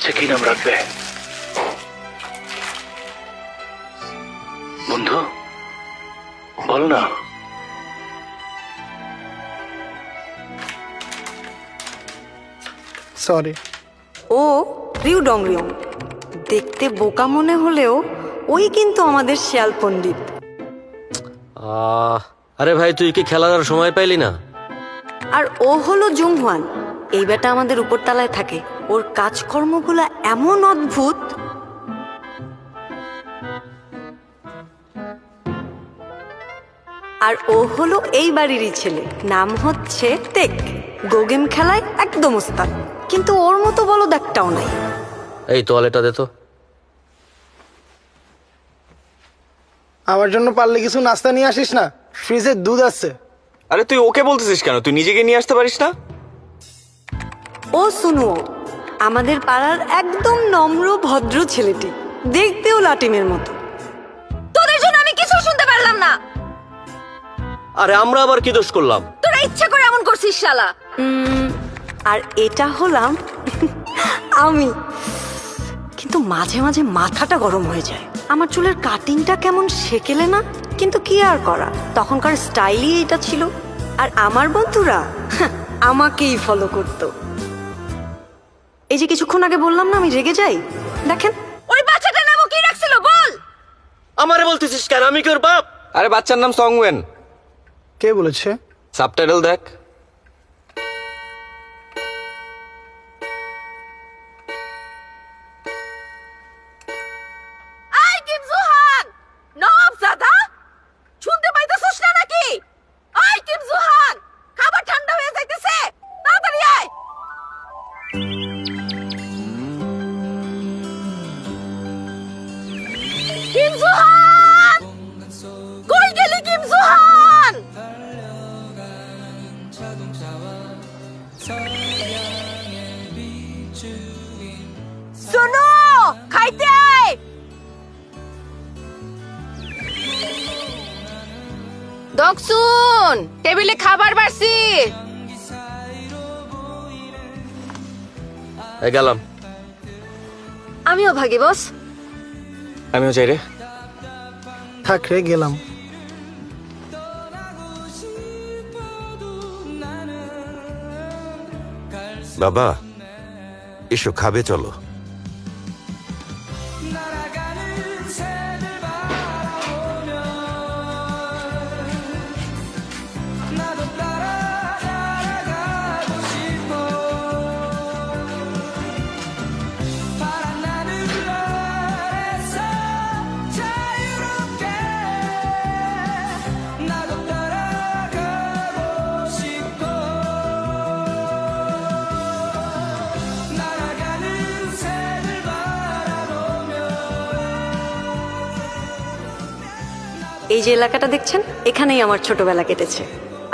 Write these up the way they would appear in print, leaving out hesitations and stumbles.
বাচ্চা কি নাম রাখবে? বন্ধু বল না। সরি। ও রিউ ডং রিউ, দেখতে বোকা মনে হলেও ওই কিন্তু আমাদের শিয়াল পণ্ডিত। আরে ভাই, তুই কি খেলার সময় পাইলি না? আর ও হলো জুংহুয়ান, এই বেটা আমাদের উপরতলায় থাকে। ওর কাজকর্মগুলো এমন অদ্ভুত। আর ও হলো এই বাড়িরই ছেলে, নাম হচ্ছে টেক। গো গেম খেলায় একদম ওস্তাদ, কিন্তু ওর মতো বলদ একটাও নাই। এই তোয়ালেটা দে তো। আমার জন্য পারলে কিছু নাস্তা নিয়ে আসিস না, ফ্রিজে দুধ আছে। আরে তুই ওকে বলতেছিস কেন? তুই নিজেকে নিয়ে আসতে পারিস না? ও শুনো, আমাদের পাড়ার একদম নম্র ভদ্র ছেলেটি, দেখতেও লাটিমের মতো। তোদের জন্য আমি কিছু শুনতে পারলাম না। আরে আমরা আবার কি দোষ করলাম? তোরা ইচ্ছা করে এমন করছিস শালা। আর এটা হলাম আমি। কিন্তু মাঝে মাঝে মাথাটা গরম হয়ে যায়। আমার চুলের কাটিংটা কেমন সেকেলে না, কিন্তু কি আর করা, তখনকার স্টাইলই এটা ছিল। আর আমার বন্ধুরা আমাকেই ফলো করতো। এই যে কিছুক্ষণ আগে বললাম না আমি রেগে যাই, দেখেন ওই বাচ্চাটার নামও কি রাখছিল বল। আমারে বলতেছিস কেন? আমি কি ওর বাপ? আরে বাচ্চার নাম সংওয়েন। কে বলেছে? সাবটাইটেল দেখ। আই কিম জুহান, নবাব জাদা, শুনতে পাইতেছস না নাকি? আই কিম জুহান, খাবার ঠান্ডা হয়ে যাইতেছে, তাড়াতাড়ি আয়। কিম জুহান, কই গেলি কিম জুহান? শোনো, খাইতে আয়। দকসুন, টেবিলে খাবার বাড়ছি। এই গেলাম। আমিও ভাগি বস। আমিও চাই রে। থাক রে, গেলাম। বাবা এসো, খাবে চলো। এই যে এলাকাটা দেখছেন, এখানেই আমার ছোটবেলা কেটেছে।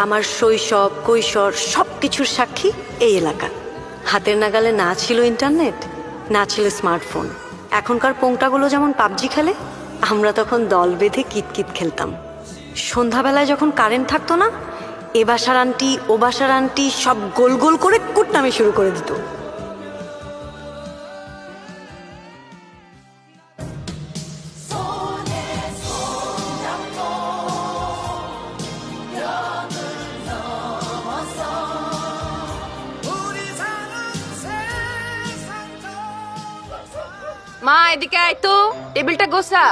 আমার শৈশব কৈশোর সবকিছুর সাক্ষী এই এলাকা। হাতের নাগালে না ছিল ইন্টারনেট, না ছিল স্মার্টফোন। এখনকার পোংটাগুলো যেমন পাবজি খেলে, আমরা তখন দল বেঁধে কিতকিত খেলতাম। সন্ধ্যাবেলায় যখন কারেন্ট থাকতো না, এ বাসার আন্টি ও বাসার আন্টি সব গোল গোল করে কুটনামি শুরু করে দিত। মা এদিকে আয় তো, টেবিলটা গোছা।